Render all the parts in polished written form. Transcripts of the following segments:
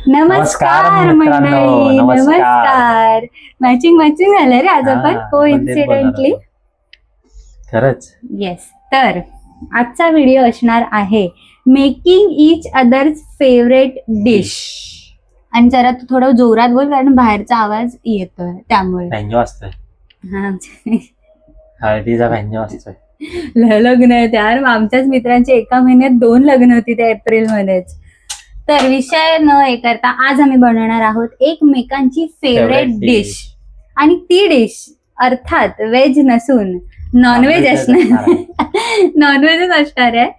नमस्कार मंडळी, नमस्कार. मॅचिंग झालं रे आज आपण कोइन्सिडेंटली. खरंच. येस. तर आजचा व्हिडिओ असणार आहे making each others favourite dish. आणि जरा तू थोडं जोरात बोल कारण बाहेरचा आवाज येतोय त्यामुळे. व्यंजो असतोय. हा, हळदीचा व्यंजो असतोय. लग्न आहे यार. आमच्याच मित्रांची एका महिन्यात 2 लग्न होती त्या एप्रिलमध्येच. तर विषय न हे करता आज आम्ही बनवणार आहोत एकमेकांची फेवरेट डिश. आणि ती डिश अर्थात व्हेज नसून नॉनव्हेज असणार. नॉनव्हेजच असणार आहे.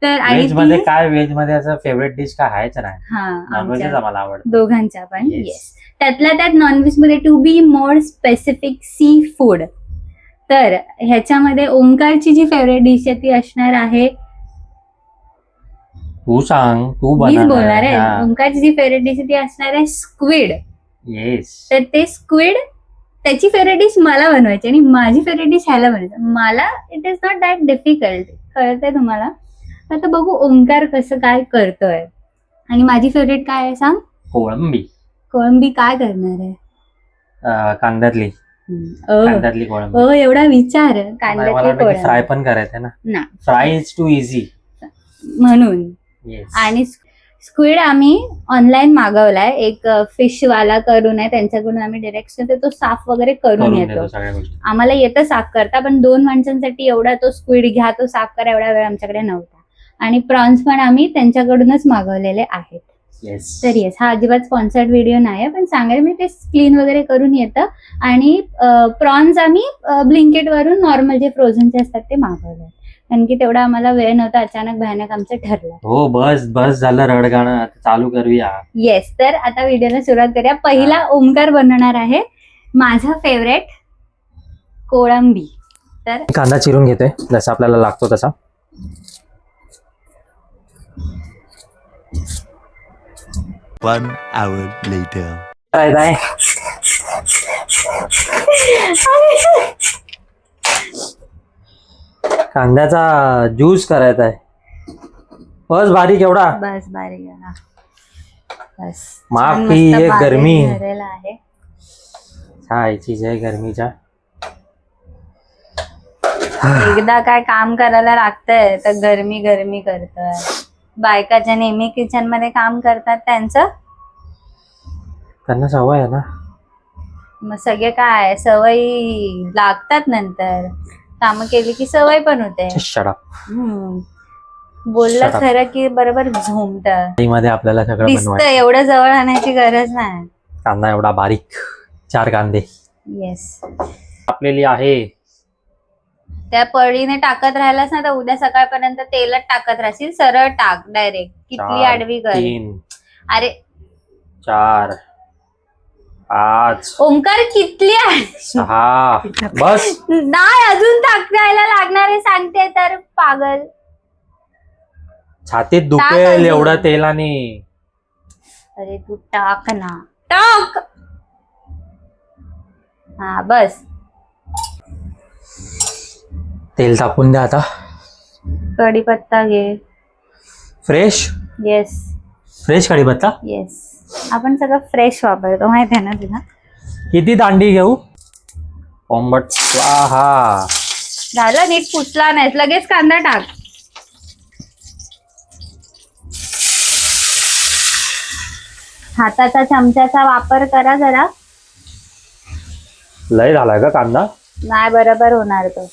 तर व्हेज मध्ये काय, व्हेज मध्ये असं फेवरेट डिश काय आहेच नाही. हा, नॉनव्हेजच आम्हाला आवडतं दोघांच्या पण. येस. त्यातल्या त्यात नॉनव्हेज मध्ये to be more specific seafood. तर ह्याच्यामध्ये ओंकारची जी फेवरेट डिश आहे ती असणार आहे. तू सांग, तू बोलणार आहे. ओंकारची जी फेवरेट डिश ती असणार आहे स्क्विड. येस. तर ते स्क्विड त्याची फेवरेट डिश मला बनवायची आणि माझी फेवरेट डिश ह्याला बनवायची. मला it is not that difficult. कळतंय तुम्हाला. आता बघू ओंकार कसं काय करतोय. आणि माझी फेवरेट काय आहे सांग. कोळंबी. कोळंबी काय करणार आहे. कांद्यातली कोळंबी. एवढा विचार. कांद्यातली फ्राय पण करायचं ना. फ्राय इज टू इझी म्हणून. आणि स्क्विड आम्ही ऑनलाईन मागवलाय. एक फिश वाला करून आहे त्यांच्याकडून आम्ही डायरेक्ट तो साफ वगैरे करून येतो. आम्हाला येतं साफ करता पण 2 माणसांसाठी एवढा तो स्क्विड घ्या तो साफ करा एवढा वेळ आमच्याकडे नव्हता. आणि प्रॉन्स पण आम्ही त्यांच्याकडूनच मागवलेले आहेत. तर येस, हा अजिबात स्पॉन्सर्ड व्हिडिओ नाही पण सांगायला मी ते क्लीन वगैरे करून येतं. आणि प्रॉन्स आम्ही ब्लिंकेट वरून नॉर्मल जे फ्रोझनचे असतात ते मागवले. कारण की तेवढा आम्हाला वेळ नव्हता. अचानक भयानक आमचं ठरलं. हो, बस झालं रडगाणं. चालू करूया. येस. तर आता व्हिडिओला सुरुवात करूया. पहिला ओंकार बनवणार आहे माझा फेवरेट कोळंबी. तर कांदा चिरून घेतोय जसा आपल्याला लागतो तसा. One hour later. कांद्याचा ज्यूस करायचा आहे. बस बारीक एवढा. बस बारीक एवढा. बस. माफ की एक गरमी आहे. खायची जय गरमीच्या. एकदा काय काम करायला लागतंय तर गरमी करतोय. बायकाच्या नेहमी किचन मध्ये काम करतात त्यांना सवय आहे ना. मग सगळे काय सवयी लागतात. नंतर काम केली की सवय पण होते. बोललं खरं की बरोबर झोमत मध्ये आपल्याला सगळं दिसतं. एवढं जवळ आणायची गरज नाही. कांदा एवढा बारीक. 4 कांदे. येस. आपलेली आहे. त्या पळीने टाकत राहिलास ना तर उद्या सकाळपर्यंत तेलच टाकत राहशील. सरळ टाक डायरेक्ट. किती आडवी कर. 3 अरे 4 5 ओंकार किती आहे. 6 बस. नाही अजून टाकायला लागणार आहे सांगते तर पागल. छातीत दुखेल एवढं तेलाने. अरे तू टाक ना. टाक. हा बस. तेल टाकून द्या आता. कढीपत्ता घे. फ्रेश. येस. फ्रेश कढीपत्ता. येस. आपण सगळं फ्रेश वापरतो माहिती आहे ना तुला. किती दांडी घेऊ. ओंबट स्वाहा. झालं नीट पुसला नाहीस लगेच कांदा टाक. हाताचा चमच्याचा वापर करा जरा. लय झालाय का कांदा. नाही बरोबर होणार तो.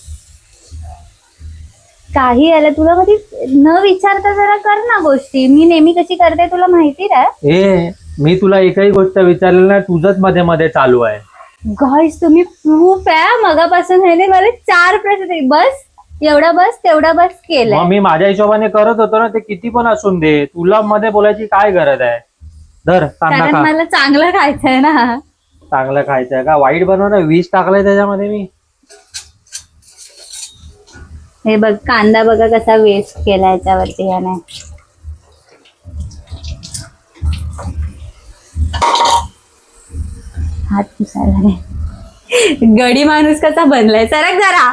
काही आलं तुला मध्ये न विचारता जरा कर ना गोष्टी. मी नेहमी कशी करते तुला माहिती आहे. मी तुला एकही गोष्ट विचारली नाही. तुझंच मध्ये चालू आहे. गाईस तुम्ही प्रूफ आहे. मगापासून आहे मला 4 प्रश्न. बस एवढा बस तेवढा बस केलं. मी माझ्या हिशोबाने करत होतो ना. ते किती पण असून दे. तुला मध्ये बोलायची काय गरज आहे. धर कांदा खा. मला चांगलं खायचंय ना. चांगलं खायचंय का. वाईट बनव ना. 20 टाकलंय त्याच्यामध्ये मी. हे बघ कांदा बघा कसा वेस्ट केला याच्यावरती याने. हात पुसायला नाही. गडी माणूस कसा बनलाय. सरक जरा.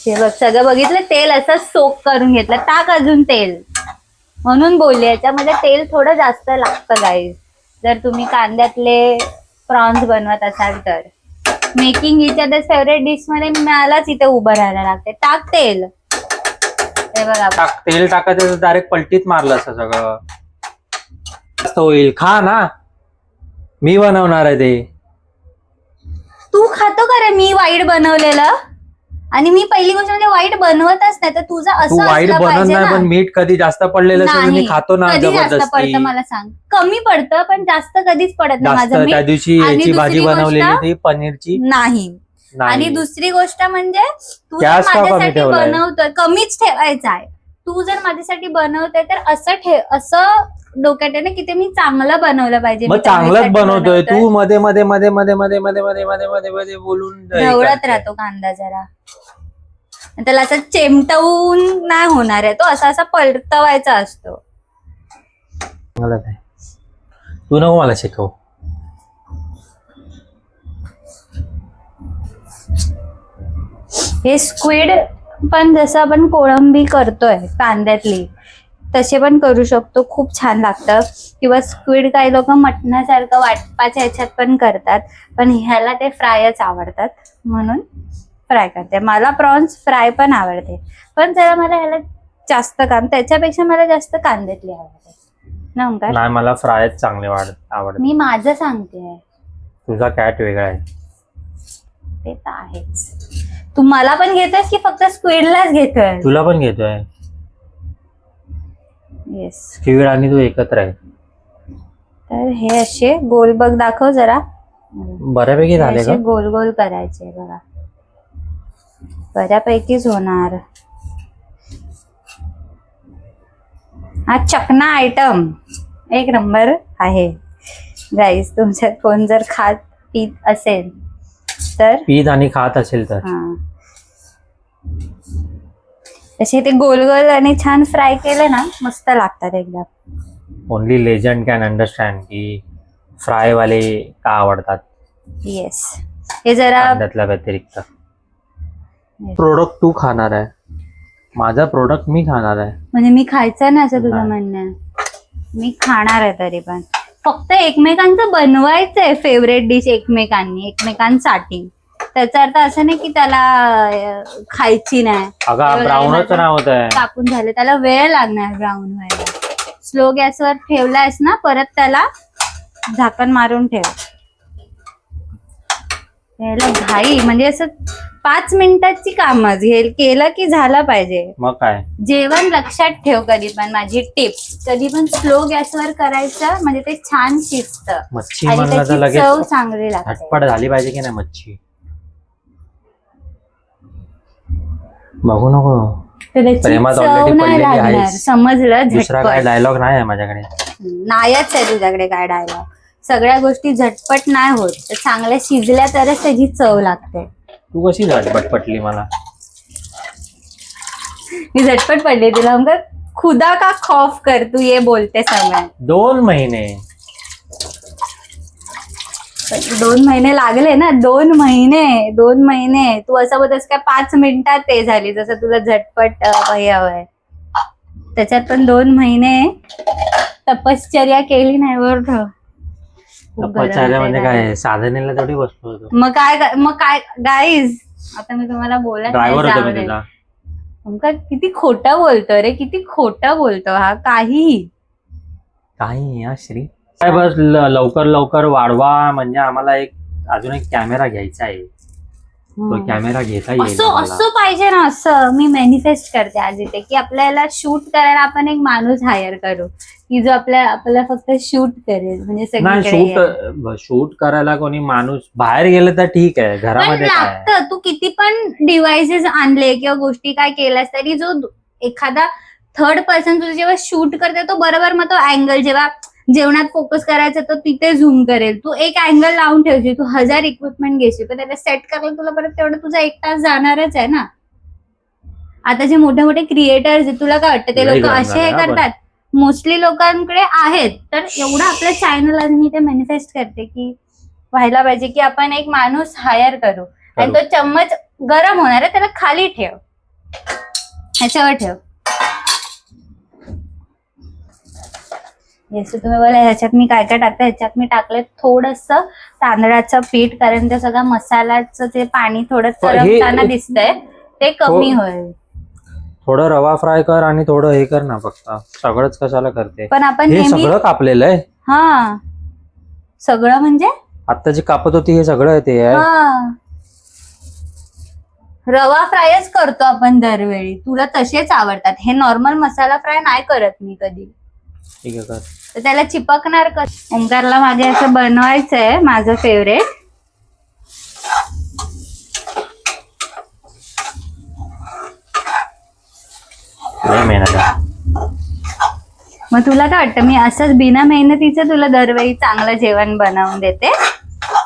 हे बघ सगळं बघितलं, तेल असं सोक करून घेतलं. टाक अजून तेल, म्हणून बोलले याच्यामध्ये तेल थोडं जास्त लागतं गाईज. जर तुम्ही कांद्यातले प्रॉन्स बनवत असाल तर. Making each other favourite dish मध्ये मलाच इथे उभं राहायला लागते. टाक तेल. हे बघा टाक तेल, टाकायचं डायरेक्ट पलटीत मारलं असं सगळं मस्त होईल. खा ना, मी बनवणार आहे ते. तू खातो का रे मी वाईट बनवलेलं? आणि मी पहिली गोष्ट म्हणजे वाईट बनवतच नाही, तर तुझं तू असं वाईट असलं बनत पाहिजे नाही, ना. पण मीठ कधी जास्त पडलेलं असेल तर मी खातो ना कधी जास्त जबरदस्ती. पडतं मला सांग? कमी पडतं, पण जास्त कधीच पडत नाही जास्त माझं मीठ. त्या दिवशी आणि याची भाजी दुसरी बनवलेली गोष्ट- ती पनीरची नाही. आणि नाही. दुसरी गोष्ट म्हणजे तू जर गॅस का कमी माझ्यासाठी ठेवलाय? बनवतोय, कमीच ठेवायचा आहे. तू जर माझ्यासाठी बनवतोय तर असं डोक्यात आहे ना की ते मी चांगलं बनवलं पाहिजे. मग मी चांगलंच त्यासाठी बनवतोय बनवतोय. तू. मध्ये मध्ये मध्ये मध्ये मध्ये मध्ये मध्ये मध्ये मध्ये मध्ये बोलून ढवळत राहतो कांदा जरा. आणि त्याला असं चेमटवून नाही होणार आहे, तो असा असा परतवायचा असतो. मला काय, तू नको मला शिकव. हे स्क्विड पण जसं आपण कोळंबी करतोय कांद्यातली तसे पण करू शकतो, खूप छान लागतं. किंवा स्क्विड काही लोक मटणासारखं वाटपाच्या ह्याच्यात पण करतात, पण ह्याला ते फ्रायच आवडतात म्हणून फ्राय करते. मला प्रॉन्स फ्राय पण आवडते, पण जरा मला ह्याला जास्त काम, त्याच्यापेक्षा मला जास्त कांद्यातली आवडते ना ओंकार? नाही, मला फ्रायच चांगले आवडत. मी माझं सांगते, तुझा कॅट वेगळा आहे. ते तर आहेच. तू मला पण घेतोयस की फक्त स्क्विडलाच घेतोय? तुला पण घेतोय. येस. स्क्विड आणि तू एकत्र आहे. तर हे असे गोल बघ, दाखव जरा. बऱ्यापैकी झाले असे का? गोल गोल करायचे बघा, बऱ्यापैकीच होणार. हा चकना आयटम एक नंबर आहे गाईस. तुमच्यात कोण जर खात पीत असेल तर पीत आणि खात असेल तर हा, तसे ते गोल गोल आणि छान फ्राय केले ना मस्त लागतात एकदम. ओनली लेजंड कॅन अंडरस्टँड की फ्राय वाले का आवडतात. येस. हे जरा कांद्यातल्या व्यतिरिक्त. प्रोडक्ट तू खाणार आहे, माझा प्रोडक्ट मी खाणार आहे. म्हणजे मी खायचं ना असं तुझं नाही. म्हणणं आहे? मी खाणार आहे तरी पण. फक्त एकमेकांचं बनवायचंय फेवरेट डिश एकमेकांसाठी. त्याचा अर्थ असं नाही की त्याला खायची नाही. अगं ब्राऊनच नाव होत आहे. कापून झाले, त्याला वेळ लागणार ब्राऊन व्हायला. स्लो गॅसवर ठेवलायस ना, परत त्याला झाकण मारून ठेव. याला घाई म्हणजे असं 5 मिनिटाची कामच केलं की झालं पाहिजे. मग काय, जेवण लक्षात ठेव, कधी पण माझी टिप, कधी पण स्लो गॅसवर करायचं म्हणजे ते छान शिजतं मच्छी आणि म्हणलं तर त्याची लगेच चव चांगली लागते. झटपट झाली पाहिजे की नाही मच्छी. बघू नको, तर त्याची प्रेमात चव already नाही पडलेली लागणार. आहेस. समजलं? दुसरा काय झटपट डायलॉग नाही आहे माझ्याकडे. नाहीच आहे तुझ्याकडे काय डायलॉग. सगळ्या गोष्टी झटपट नाही होत, तर चांगल्या शिजल्या तरच त्याची चव लागते. तू कशी झटपट पटली मला? मी झटपट पडले तुला. मग खुदा का खौफ कर तू ये बोलते समय. 2 महिने 2 महिने लागले ना. 2 महिने तू असं बोलतस काय 5 मिनिटात ते झाली, जसं तुझं झटपट हे हवंय. त्याच्यात पण 2 महिने तपश्चर्या केली नाही बरोबर. तपश्चर्या म्हणजे काय, साधनेला थोडी बसलो होतो. मग काय गाईज, आता मी तुम्हाला बोलत ड्रायव्हर होतो मी नाही. तुझा. ओंकार किती खोटं बोलतो रे, किती खोटं बोलतो हा. काही काही श्री काय, बस लवकर लवकर वाढवा. म्हणजे आम्हाला अजून एक कॅमेरा घ्यायचा आहे. तो कॅमेरा घेता येईल असं आम्हाला. असं पाहिजे ना. असं मी मॅनिफेस्ट करते आज इथे की आपल्याला शूट करायला आपण एक माणूस हायर करू की जो आपल्याला फक्त शूट करेल. म्हणजे नाही, सगळीकडे शूट करायला कोणी माणूस बाहेर गेलं तर ठीक आहे, पण घरामध्ये काय. लागतं. तू किती पण डिव्हाइसेस आणले किंवा गोष्टी काय केल्यास तरी जो एखादा थर्ड पर्सन तुझं जेव्हा शूट करते तो बरोबर मग तो अँगल, जेव्हा जेवणात फोकस करायचा तर तिथे झूम करेल. तू एक अँगल लावून ठेवशील, तू 1000 इक्विपमेंट घेशील, पण त्याला सेट करायला तुला परत तेवढं तुझा 1 तास जाणारच आहे ना. आता जे मोठे मोठे क्रिएटर्स आहेत, तुला काय वाटतं ते लई लोक गरज असे हे आहे, करतात? मोस्टली लोकांकडे आहेत. तर एवढं आपल्या चॅनल आज मी ते मॅनिफेस्ट करते की व्हायला पाहिजे की आपण एक माणूस हायर करू आणि तो चम्मच गरम होणार आहे त्याला खाली ठेव ह्याच्यावर ठेव. येस, तुम्ही बोला ह्याच्यात मी काय काय टाकते. ह्याच्यात मी टाकले थोडस तांदळाचं पीठ, कारण ते सगळं मसाल्याचं ते पाणी थोडं तरंगताना दिसतंय, ते कमी होईल. थोडं रवा फ्राय कर आणि थोडं हे कर ना, फक्त सगळंच कशाला करते. पण आपण हे सगळं कापलेलं आहे. हा, सगळं म्हणजे आता जी कापत होती हे सगळं ते आहे. हा, रवा फ्रायच करतो आपण दरवेळी. तुला तसेच आवडतात. हे नॉर्मल मसाला फ्राय नाही करत मी कधी. ठीक आहे कर. तर त्याला चिपकणार कसं. ओंकारला माझे असं बनवायचंय, माझं फेवरेट. मग तुला काय वाटतं, मी असंच बिना मेहनतीचं तुला दरवेळी चांगलं जेवण बनवून देते?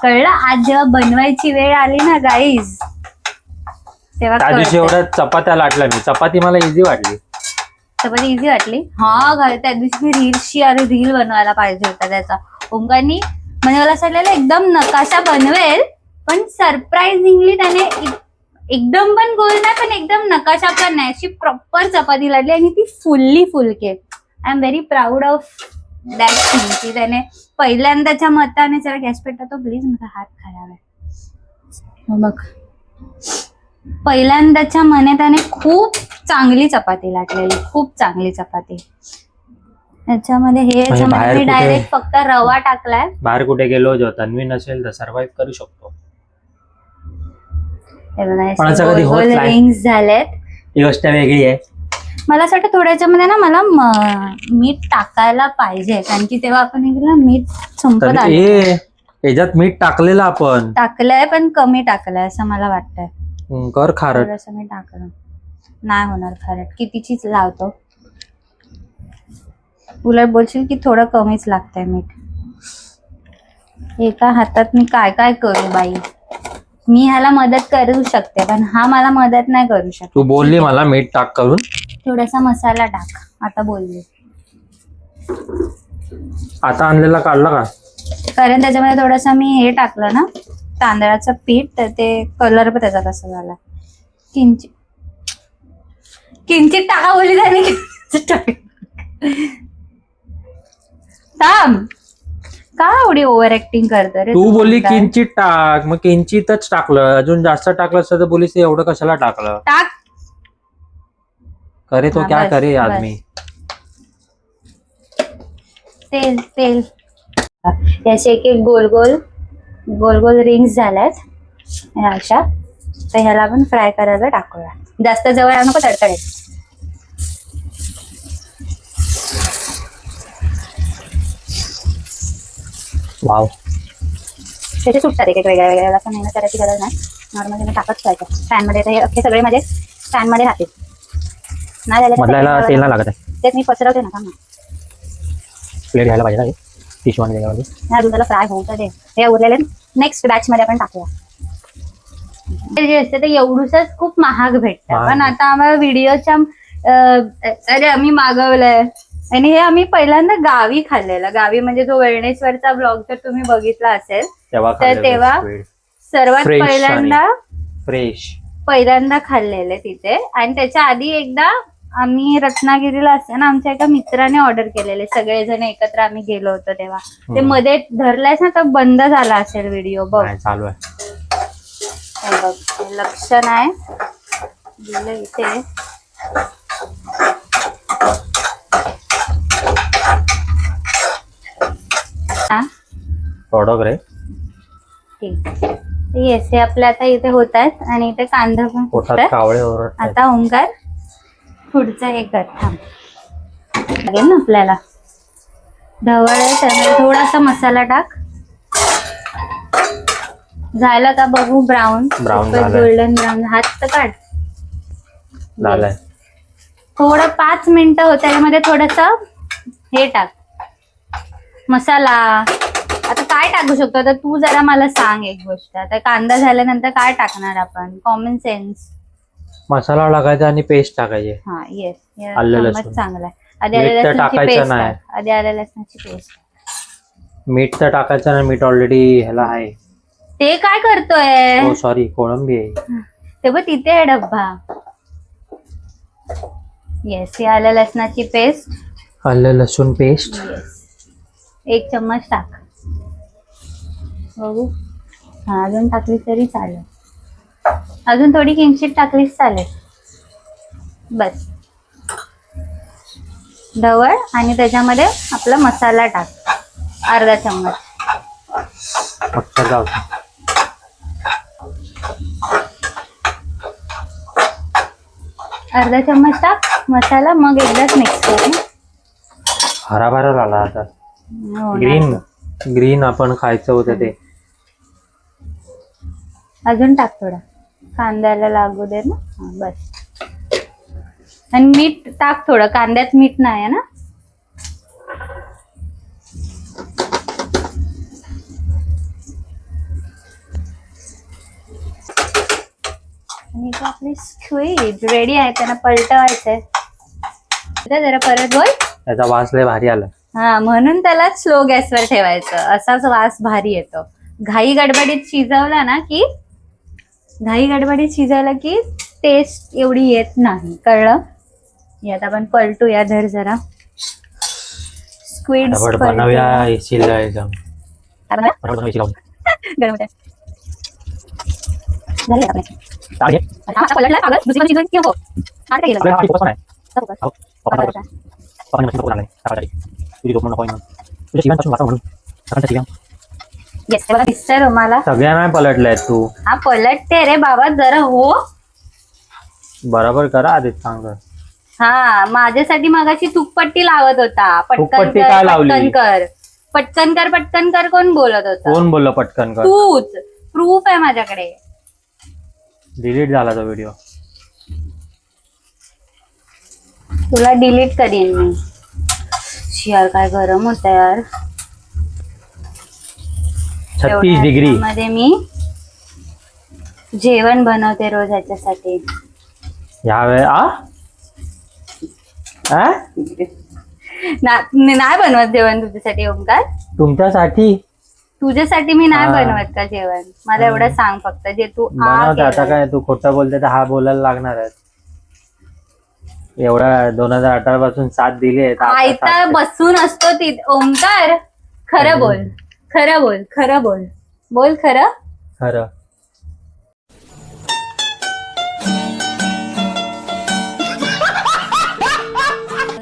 कळलं? आज जेव्हा बनवायची वेळ आली ना गाईज, तेव्हा त्या दिवशी एवढ्या चपात्या लाटल्या मी. चपाती मला इझी वाटली. चपाती इझी वाटली? हा, त्या दिवशी मी रील बनवायला पाहिजे होता त्याचा. ओंकारनी म्हणजे मला असं वाटलेलं एकदम नकाशा बनवेल, पण सरप्राइझिंगली त्याने एकदम पण गोल नाही, पण एकदम नकाशा पण नाही, अशी प्रॉपर चपाती लाटली आणि ती फुल cake. I am very proud of that thing की त्याने पहिल्यांदाच्या मताने. जरा गॅस पेटवतो प्लीज, माझा हात खराब आहे. बघ, पहिल्यांदाच्या मने त्याने खूप चांगली चपाती लाटलेली, खूप चांगली चपाती. त्याच्यामध्ये मी डायरेक्ट फक्त रवा टाकलाय. बाहेर कुठे गेलो जो तन्वी नसेल तर सर्व्हाइव्ह करू शकतो. रिंग्स झालेत. ही गोष्ट वेगळी आहे. मला असं वाटतं थोड्याच्यामध्ये ना मला मीठ टाकायला पाहिजे, कारण की तेव्हा आपण मीठ संपत आलं. याच्यात मीठ टाकलेलं आपण टाकलंय, पण कमी टाकलंय असं मला वाटतंय. कर खारट. थोडंसं मी टाकलं, नाही होणार खारट. कितीचीच लावतो. उलट बोलशील की थोडं कमीच लागतंय मीठ. एका हातात मी काय काय करू बाई. मी ह्याला मदत करू शकते, पण हा मला मदत नाही करू शकत. तू बोलली मला मीठ टाक करून. थोडासा मसाला टाक. आता बोलली. आता आणलेला काढला का? कारण त्याच्यामध्ये थोडंसं मी हे टाकलं ना, तांदळाचं पीठ, तर ते कलर पण त्याचा तसा झाला. किंचित टाका बोलली त्याने. थांब, का एवढी ओव्हर ऍक्टिंग करतो रे? तू बोलली किंचित टाक, मग किंचितच टाकलं. अजून जास्त टाकलं असतं तर बोलीस एवढं कशाला टाकलं. टाक. करे तो क्या करे आदमी. तेल तेल याचे एक एक गोल गोल रिंग्स झाल्यात अशा. तर ह्याला आपण फ्राय करायला टाकूया. जास्त जवळ आणू नको, तडतडे. वाव, त्याचे सुटतात एक वेगळ्या वेगळ्या. असं मेहनत करायची गरज नाही. नॉर्मली मी टाकत जायचं पॅन मध्ये. हे अख्खे सगळे माझे पॅन मध्ये राहतील. नाही झाले तेल नाही लागत आहे. तेच मी पसरवते ना. थांब ना, प्लेट घ्यायला पाहिजे ना, टिश्यू आणि त्याच्यामध्ये. ह्या दुधाला फ्राय होऊ दे. हे उरलेले नेक्स्ट बॅच मध्ये आपण टाकूया. जे असते ते एवढूसच खूप महाग भेटतं, पण आता आम्हाला व्हिडिओच्या अरे आम्ही मागवलंय. आणि हे आम्ही पहिल्यांदा गावी खाल्लेलं. गावी म्हणजे जो वेळणेश्वरचा ब्लॉग जर तुम्ही बघितला असेल तर तेव्हा सर्वात पहिल्यांदा खाल्लेले तिथे. आणि त्याच्या आधी एकदा आम्ही रत्नागिरीला असताना आमच्या एका मित्राने ऑर्डर केलेले. सगळेजण एकत्र आम्ही गेलो होतो तेव्हा. ते मध्ये धरलायस ना तर बंद झाला असेल व्हिडिओ. बघ चालू आहे. बघ, लक्ष नाही दिलं इथे. प्रोडक्ट रे. ठीक. येस, हे आपले आता इथे होत आहेत. आणि इथे कांदा पण फुटतोय. आता ओंकार पुढचं हे कर. थांब, लागेल ना आपल्याला. ढवळ आहे, त्यामध्ये थोडासा मसाला टाक. झालं का बघू? Brown golden brown. हात तर काढ. झालंय. थोडं 5 मिनिटं होत. त्यामध्ये थोडस हे टाक, मसाला. आता काय टाकू शकतो? आता तू जरा मला सांग एक गोष्ट. आता कांदा झाल्यानंतर काय टाकणार आपण? Common sense. मसाला टाकायचा आणि पेस्ट टाकायची. हा, येस, चांगला आहे. आधी आल्या लसणाची पेस्ट. मीठ तर टाकायचं ना, मीठ ऑलरेडी ह्याला आहे. ते काय करतोय? सॉरी, कोळंबी आहे ते बघ तिथे आहे डब्बा. येस, ही आलं लसणाची पेस्ट. आलं लसूण पेस्ट. येस, 1 चम्मच टाक. बघू. हा, अजून टाकली तरी चालेल. अजून थोडी किंचित टाकलीच चालेल. बस. ढवळ आणि त्याच्यामध्ये आपला मसाला टाक, अर्धा चम्मच. फक्त जाऊ. अर्धा चम्मच टाक मसाला, मग एकदाच मिक्स करू. हराभरा झाला आता. हो ना. ग्रीन आपण खायचं होतं ते. अजून टाक थोडा, कांद्याला लागू दे ना. हा, बस. आणि मीठ टाक थोडं, कांद्यात मीठ नाही आहे ना. आणि इथे आपली स्क्विड रेडी आहे, त्यांना पलटवायचंय. जरा परत बोल. त्याचा वास लय भारी आला. हा, म्हणून त्याला स्लो गॅसवर ठेवायचं, असाच वास भारी येतो. घाई गडबडीत शिजवला की टेस्ट एवढी येत नाही, कळलं. यात आपण पलटूया. धर जरा स्क्विड बनवूया. एकदम गरम होते. पलटला पागल, दुसरी शिजवून की हो. आता केलं. येस, बघा दिसतंय तुम्हाला. सगळ्यांना पलटलंय तू. हा, पलटते रे बाबा, जरा हो. बरोबर करा आधीच सांग. हा, माझ्यासाठी मगाशी तूपपट्टी लावत होता. तूपपट्टी काय लावली? पटकन कर कोण बोलत होता? कोण बोललं पटकन कर? तूच. प्रूफ आहे माझ्याकडे. डिलीट झाला तो व्हिडिओ. तुला डिलीट करीन मी. यार काय गरम होत यार. 36 डिग्री मध्ये मी जेवण बनवते रोज ह्याच्यासाठी. यावेळी नाही बनवत जेवण तुझ्यासाठी ओमकार. तुमच्यासाठी? तुझ्यासाठी मी नाही बनवत का जेवण? मला एवढं सांग फक्त, जे तू आता काय तू खोटं बोलते तर हा बोलायला लागणार आहे. एवढा 2018 पासून साथ दिली आहे. आयता बसून असतो ती. ओमकार, खरं बोल. बोल खरं.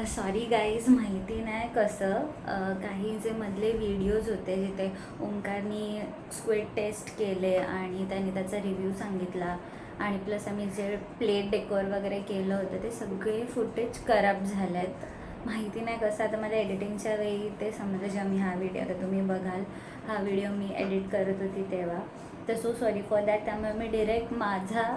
सॉरी गाईज, माहिती नाही कसं काही जे मधले व्हिडिओज होते जिथे ओंकारनी स्क्विड टेस्ट केले आणि त्यांनी त्याचा रिव्ह्यू सांगितला आणि प्लस आम्ही जे प्लेट डेकोर वगैरे केलं होतं ते सगळे फुटेज खराब झाले आहेत. माहिती नाही कसं. आता माझ्या एडिटिंगच्या वेळी ते समजा जेव्हा मी हा व्हिडिओ, आता तुम्ही बघाल हा व्हिडिओ मी एडिट करत होती तेव्हा, तर सो सॉरी फॉर दॅट. त्यामुळे मी डिरेक्ट माझा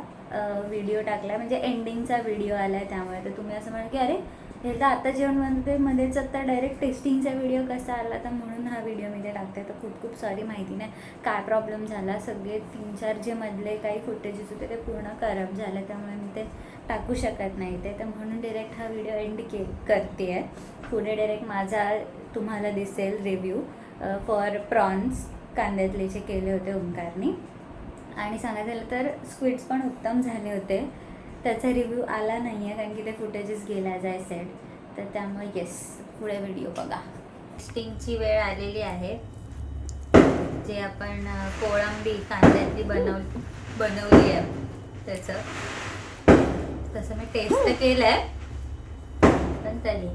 व्हिडिओ टाकला, म्हणजे एंडिंगचा व्हिडिओ आला आहे. त्यामुळे तर तुम्ही असं म्हणाल की अरे हे तर आता जेवण बनते मध्येच आता डायरेक्ट टेस्टिंगचा व्हिडिओ कसा आला, तर म्हणून हा व्हिडिओ मी ते टाकते. तर खूप सॉरी, माहिती नाही काय प्रॉब्लेम झाला. सगळे 3-4 जे मधले काही फुटेजेस होते ते पूर्ण खराब झाले, त्यामुळे मी ते टाकू शकत नाही ते. तर म्हणून डायरेक्ट हा व्हिडिओ एंड करते आहे. पुढे डायरेक्ट माझा तुम्हाला दिसेल रिव्ह्यू फॉर प्रॉन्स कांद्यातले जे केले होते ओंकारनी. आणि सांगायचं झालं तर स्क्विड्स पण उत्तम झाले होते. त्याचा रिव्ह्यू आला नाही आहे कारण की ते फुटेजेस गेला जाय सेड. तर त्यामुळे येस, पुढे व्हिडिओ बघा. टेस्टिंगची वेळ आलेली आहे. जे आपण कोळंबी कांद्यातली बनवली आहे त्याचं, तसं मी टेस्ट केलं आहे पण तरी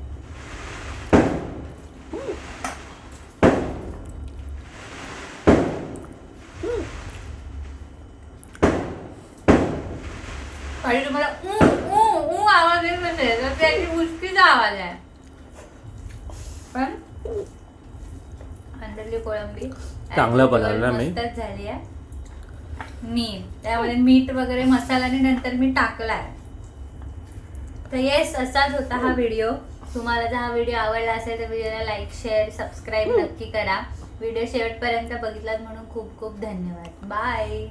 आणि तुम्हाला आवाज येत नसेल तर त्याची मुश्कीचा आवाज आहे. पण अंदरली कोळंबी चांगलं बनवलं मी. मस्तच झाली आहे. त्यामध्ये मीठ वगैरे मसाला आणि नंतर मी टाकलाय. तर येस, असाच होता हा व्हिडिओ. तुम्हाला जर हा व्हिडिओ आवडला असेल तर व्हिडिओला लाईक, शेअर, सबस्क्राईब नक्की करा. व्हिडिओ शेवटपर्यंत बघितलात म्हणून खूप धन्यवाद. बाय.